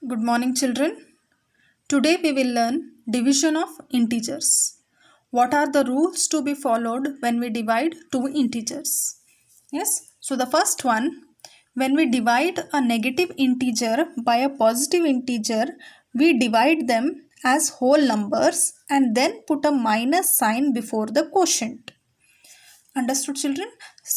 Good morning, children. Today we will learn division of integers. What are the rules to be followed when we divide two integers? Yes, so the first one, when we divide a negative integer by a positive integer, we divide them as whole numbers and then put a minus sign before the quotient. Understood, children?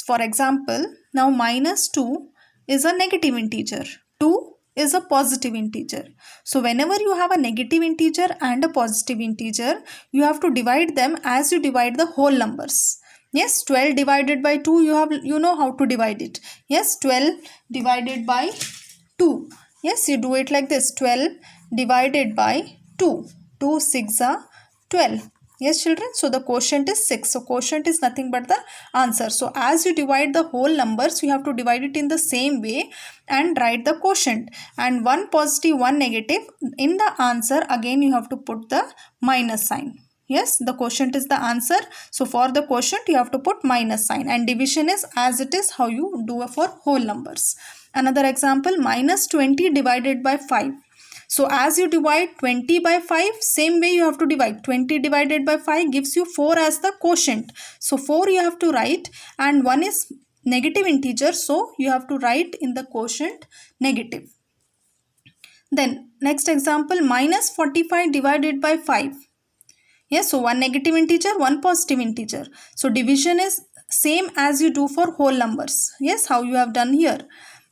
For example, now minus 2 is a negative integer. 2 is a positive integer. So whenever you have a negative integer and a positive integer, you have to divide them as you divide the whole numbers. Yes, 12 divided by 2, you know how to divide it. Yes, 12 divided by 2. Yes, you do it like this. 12 divided by 2. 2 6 are 12. Yes, children. So the quotient is 6. So quotient is nothing but the answer. So as you divide the whole numbers, you have to divide it in the same way and write the quotient. And one positive, one negative. In the answer, again you have to put the minus sign. Yes, the quotient is the answer. So for the quotient, you have to put minus sign. And division is as it is how you do for whole numbers. Another example, minus 20 divided by 5. So as you divide 20 by 5, same way you have to divide. 20 divided by 5 gives you 4 as the quotient. So 4 you have to write, and 1 is negative integer, so you have to write in the quotient negative. Then next example, minus 45 divided by 5. Yes, so one negative integer, one positive integer. So division is same as you do for whole numbers. Yes, how you have done here.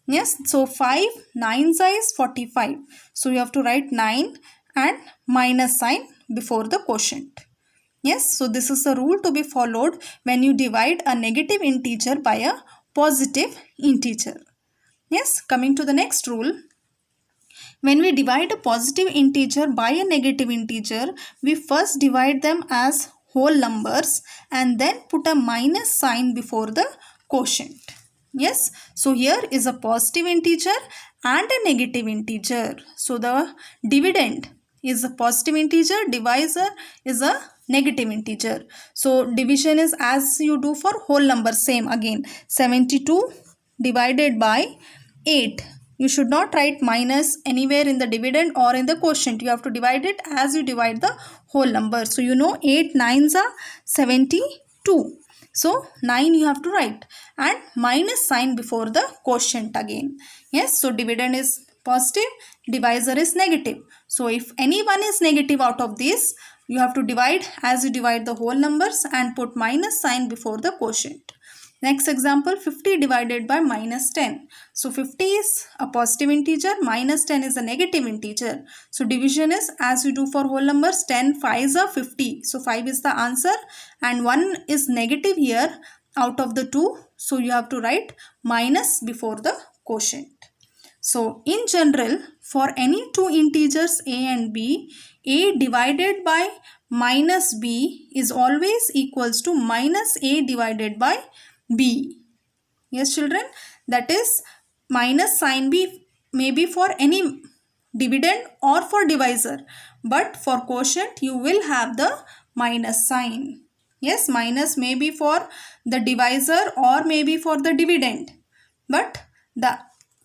Yes, so 5 9s is 45. So you have to write 9 and minus sign before the quotient. Yes, so this is the rule to be followed when you divide a negative integer by a positive integer. Yes, coming to the next rule. When we divide a positive integer by a negative integer, we first divide them as whole numbers and then put a minus sign before the quotient. Yes, so here is a positive integer and a negative integer. So the dividend is a positive integer, divisor is a negative integer. So division is as you do for whole number, same again. 72 divided by 8. You should not write minus anywhere in the dividend or in the quotient. You have to divide it as you divide the whole number. So you know 8 9s are 72. So 9 you have to write and minus sign before the quotient again. Yes, so dividend is positive, divisor is negative. So if any one is negative out of this, you have to divide as you divide the whole numbers and put minus sign before the quotient. Next example, 50 divided by minus 10. So 50 is a positive integer, minus 10 is a negative integer. So division is as you do for whole numbers, 10 5s are 50. So 5 is the answer and 1 is negative here out of the 2. So you have to write minus before the quotient. So in general, for any two integers a and b, a divided by minus b is always equals to minus a divided by b. Yes, children, that is minus sign b may be for any dividend or for divisor, but for quotient you will have the minus sign. Yes, minus may be for the divisor or maybe for the dividend, but the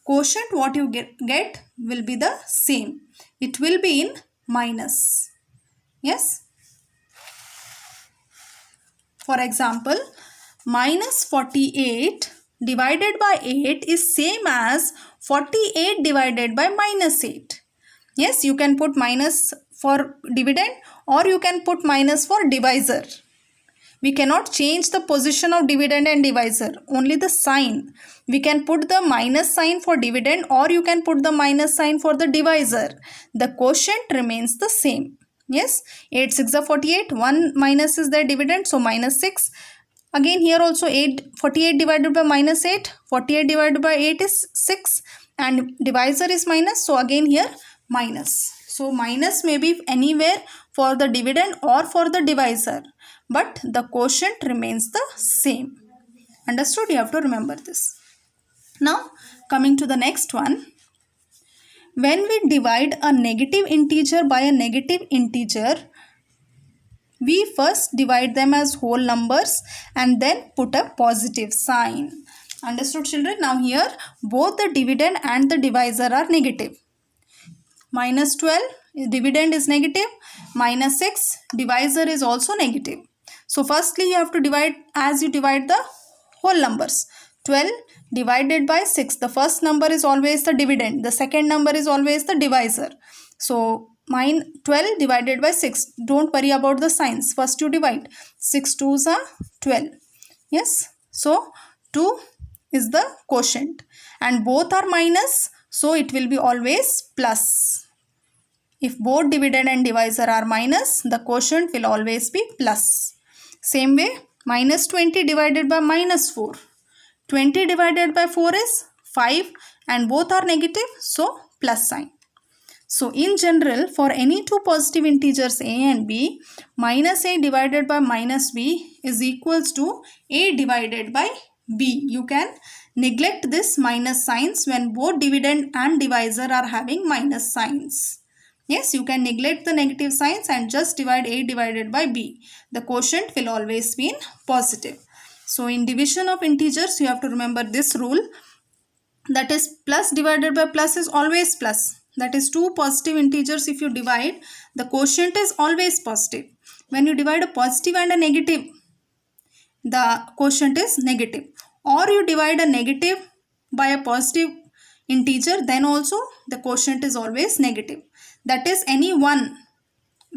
quotient what you get will be the same. It will be in minus. Yes. For example, minus 48 divided by 8 is same as 48 divided by minus 8. Yes, you can put minus for dividend or you can put minus for divisor. We cannot change the position of dividend and divisor, only the sign. We can put the minus sign for dividend or you can put the minus sign for the divisor. The quotient remains the same. Yes, 8 6 are 48, 1 minus is the dividend, so minus 6. Again here also 48 divided by minus 8, 48 divided by 8 is 6 and divisor is minus, so again here minus. So minus may be anywhere for the dividend or for the divisor, but the quotient remains the same. Understood? You have to remember this. Now coming to the next one. When we divide a negative integer by a negative integer, we first divide them as whole numbers and then put a positive sign. Understood, children? Now here both the dividend and the divisor are negative. minus 12, dividend is negative, minus 6, divisor is also negative. So firstly you have to divide as you divide the whole numbers. 12 divided by 6, the first number is always the dividend, the second number is always the divisor. So 12 divided by 6, don't worry about the signs, first you divide. 6 2s are 12. Yes, so 2 is the quotient and both are minus, so it will be always plus. If both dividend and divisor are minus, the quotient will always be plus. Same way, minus 20 divided by minus 4. 20 divided by 4 is 5 and both are negative, so plus sign. So in general, for any two positive integers a and b, minus a divided by minus b is equals to a divided by b. You can neglect this minus signs when both dividend and divisor are having minus signs. Yes, you can neglect the negative signs and just divide a divided by b. The quotient will always be in positive. So in division of integers, you have to remember this rule, that is plus divided by plus is always plus. That is two positive integers, if you divide, the quotient is always positive. When you divide a positive and a negative, the quotient is negative. Or you divide a negative by a positive integer, then also the quotient is always negative. That is, any one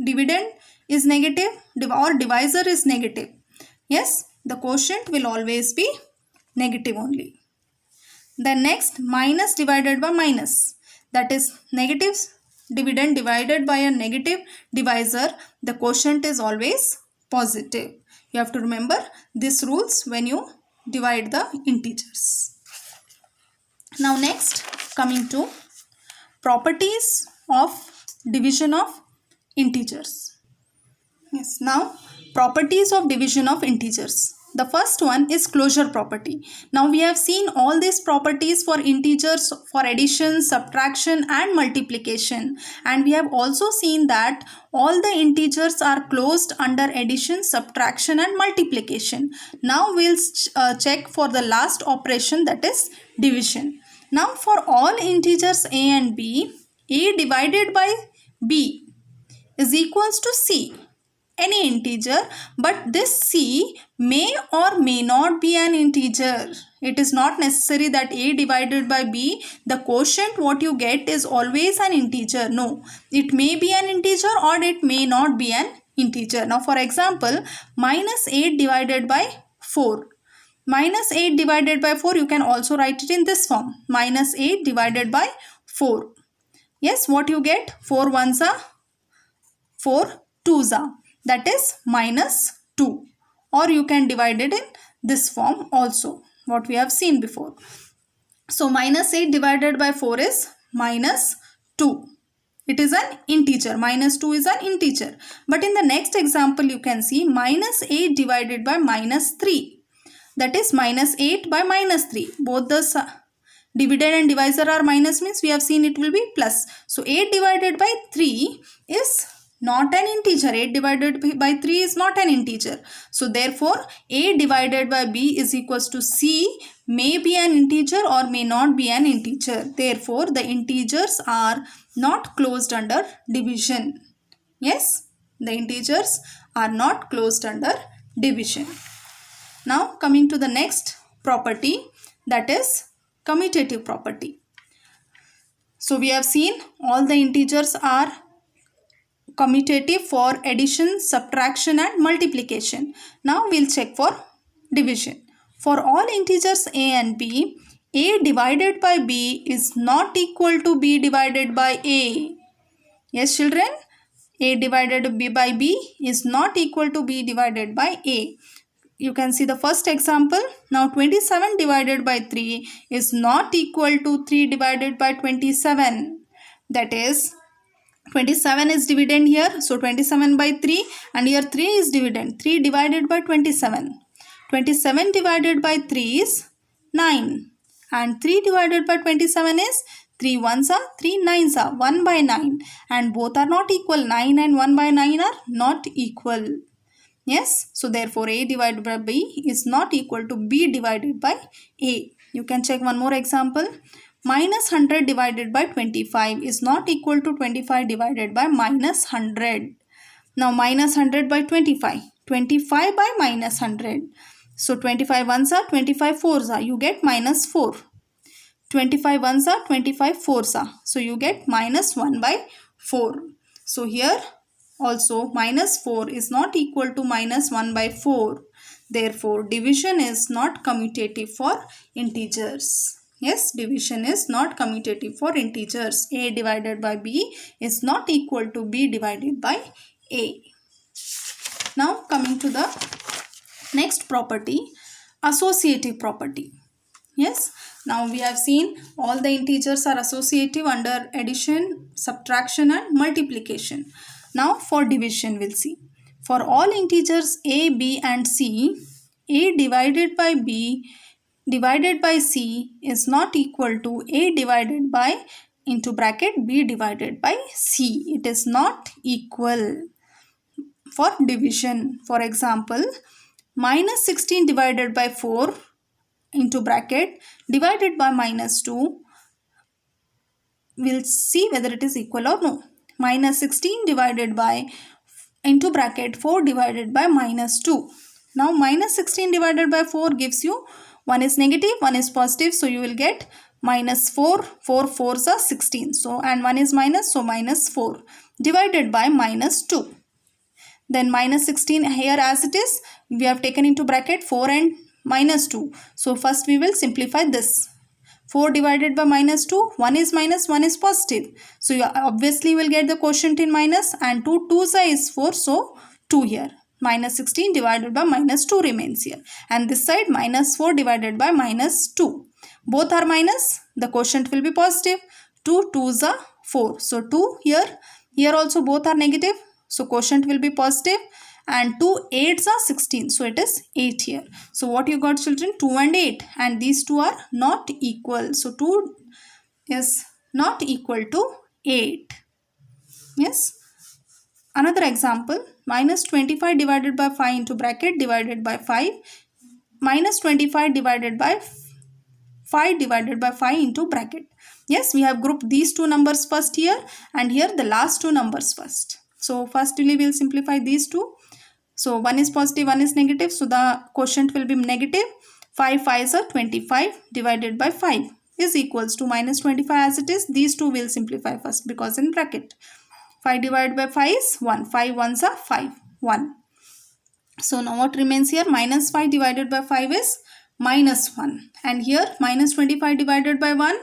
dividend is negative or divisor is negative. Yes, the quotient will always be negative only. Then next, minus divided by minus, that is negative dividend divided by a negative divisor, the quotient is always positive. You have to remember these rules when you divide the integers. Now next, coming to properties of division of integers. Yes, now properties of division of integers. The first one is closure property. Now we have seen all these properties for integers for addition, subtraction and multiplication, and we have also seen that all the integers are closed under addition, subtraction and multiplication. Now we'll check for the last operation, that is division. Now for all integers a and b, a divided by b is equals to c, any integer, but this c may or may not be an integer. It is not necessary that a divided by b, the quotient what you get is always an integer. No, it may be an integer or it may not be an integer. Now for example, minus 8 divided by 4. Minus 8 divided by 4, you can also write it in this form, minus 8 divided by 4. Yes, what you get? 4 ones are 4 twos are, that is minus 2, or you can divide it in this form also, what we have seen before. So minus 8 divided by 4 is minus 2. It is an integer. Minus 2 is an integer. But in the next example, you can see minus 8 divided by minus 3. That is minus 8 by minus 3. Both the dividend and divisor are minus, means we have seen it will be plus. So 8 divided by 3 is not an integer. 8 divided by 3 is not an integer. So therefore, a divided by b is equals to c may be an integer or may not be an integer. Therefore, the integers are not closed under division. Yes, the integers are not closed under division. Now coming to the next property, that is commutative property. So we have seen all the integers are commutative for addition, subtraction and multiplication. Now we'll check for division. For all integers a and b, a divided by b is not equal to b divided by a. Yes children, a divided by b is not equal to b divided by a. You can see the first example. Now 27 divided by 3 is not equal to 3 divided by 27. That is, 27 is dividend here, so 27 by 3, and here 3 is dividend. 3 divided by 27. 27 divided by 3 is 9, and 3 divided by 27 is 3 ones are 3 nines are 1 by 9, and both are not equal. 9 and 1 by 9 are not equal. Yes, so therefore a divided by b is not equal to b divided by a. You can check one more example. minus 100 divided by 25 is not equal to 25 divided by minus 100. Now minus 100 by 25. 25 by minus 100. So 25 ones are 25 fours are. You get minus 4. 25 ones are 25 fours are. So you get minus 1 by 4. So here also minus 4 is not equal to minus 1 by 4. Therefore division is not commutative for integers. Yes, division is not commutative for integers. A divided by B is not equal to B divided by A. Now coming to the next property, associative property. Yes, now we have seen all the integers are associative under addition, subtraction and multiplication. Now for division we'll see. For all integers a, b and c, a divided by b divided by c is not equal to a divided by into bracket b divided by c. It is not equal for division. For example, minus 16 divided by 4 into bracket divided by minus 2, we'll see whether it is equal or no. Minus 16 divided by into bracket 4 divided by minus 2. Now minus 16 divided by 4 gives you one is negative, one is positive, so you will get minus 4, 4 4s are 16, so and one is minus, so minus 4 divided by minus 2. Then minus 16 here as it is, we have taken into bracket 4 and minus 2. So first we will simplify this. 4 divided by minus 2, 1 is minus, 1 is positive. So you obviously will get the quotient in minus, and 2 2s is 4, so 2 here. Minus 16 divided by minus 2 remains here. And this side minus 4 divided by minus 2. Both are minus, the quotient will be positive. 2 2s are 4. So 2 here, here also both are negative. So quotient will be positive. And 2 8s are 16, so it is 8 here. So what you got, children? 2 and 8, and these two are not equal. So 2 is not equal to 8. Yes. Another example, minus 25 divided by 5 into bracket divided by 5, minus 25 divided by 5 divided by 5 into bracket. Yes, we have grouped these two numbers first here, and here the last two numbers first. So firstly we will simplify these two. So 1 is positive, 1 is negative. So the quotient will be negative. 5 5s are 25 divided by 5 is equals to minus 25 as it is. These two will simplify first because in bracket. 5 divided by 5 is 1. 5 1s are 5. 1. So now what remains here? Minus 5 divided by 5 is minus 1. And here minus 25 divided by 1.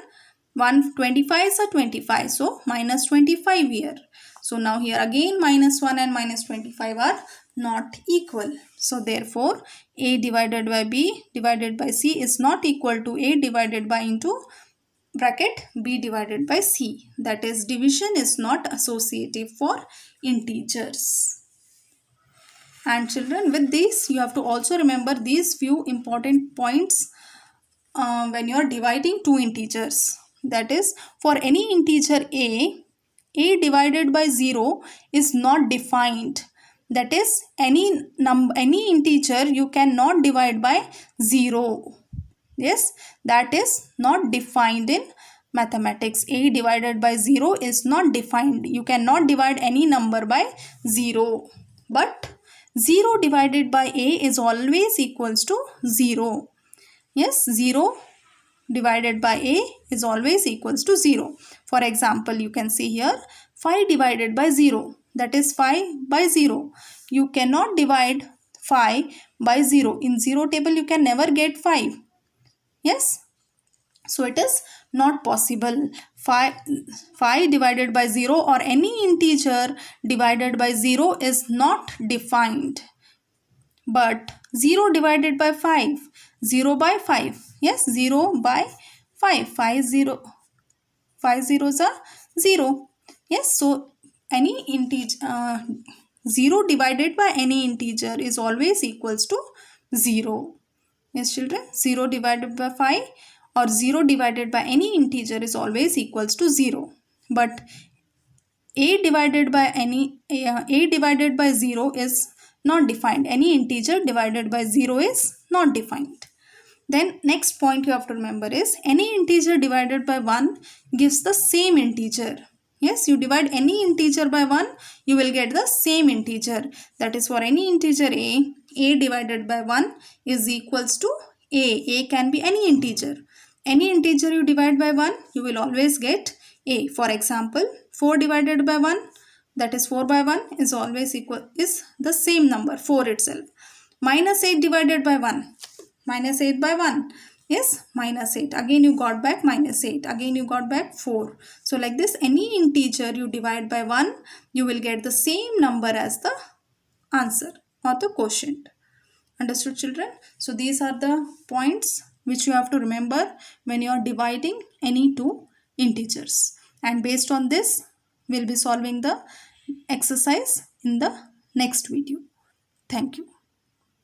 125s are 25. So minus 25 here. So now here again minus 1 and minus 25 are not equal. So therefore a divided by b divided by c is not equal to a divided by into bracket b divided by c. That is, division is not associative for integers. And children, with this you have to also remember these few important points when you are dividing two integers. That is, for any integer a divided by 0 is not defined. That is, any integer you cannot divide by 0. Yes, that is not defined in mathematics. A divided by 0 is not defined. You cannot divide any number by 0. But 0 divided by a is always equals to 0. Yes, 0 divided by a is always equals to 0. For example, you can see here 5 divided by 0. That is 5 by 0. You cannot divide 5 by 0. In 0 table you can never get 5. Yes. So it is not possible. 5 divided by 0 or any integer divided by 0 is not defined. But 0 divided by 5. 0 by 5. Yes, 0 by 5. 5 zeros are 0. Yes, so any integer 0 divided by any integer is always equals to 0. Yes, children, 0 divided by 5 or 0 divided by any integer is always equals to 0. But a divided by 0 is not defined. Any integer divided by 0 is not defined. Then next point you have to remember is any integer divided by 1 gives the same integer. Yes, you divide any integer by 1, you will get the same integer. That is, for any integer a divided by 1 is equals to a. A can be any integer. Any integer you divide by 1, you will always get a. For example, 4 divided by 1, that is 4 by 1 is always equal, is the same number, 4 itself. Minus 8 divided by 1, minus 8 by 1 is minus 8. Again you got back minus 8. Again you got back 4. So like this, any integer you divide by 1, you will get the same number as the answer or the quotient. Understood, children? So these are the points which you have to remember when you are dividing any two integers. And based on this, we'll be solving the exercise in the next video. Thank you.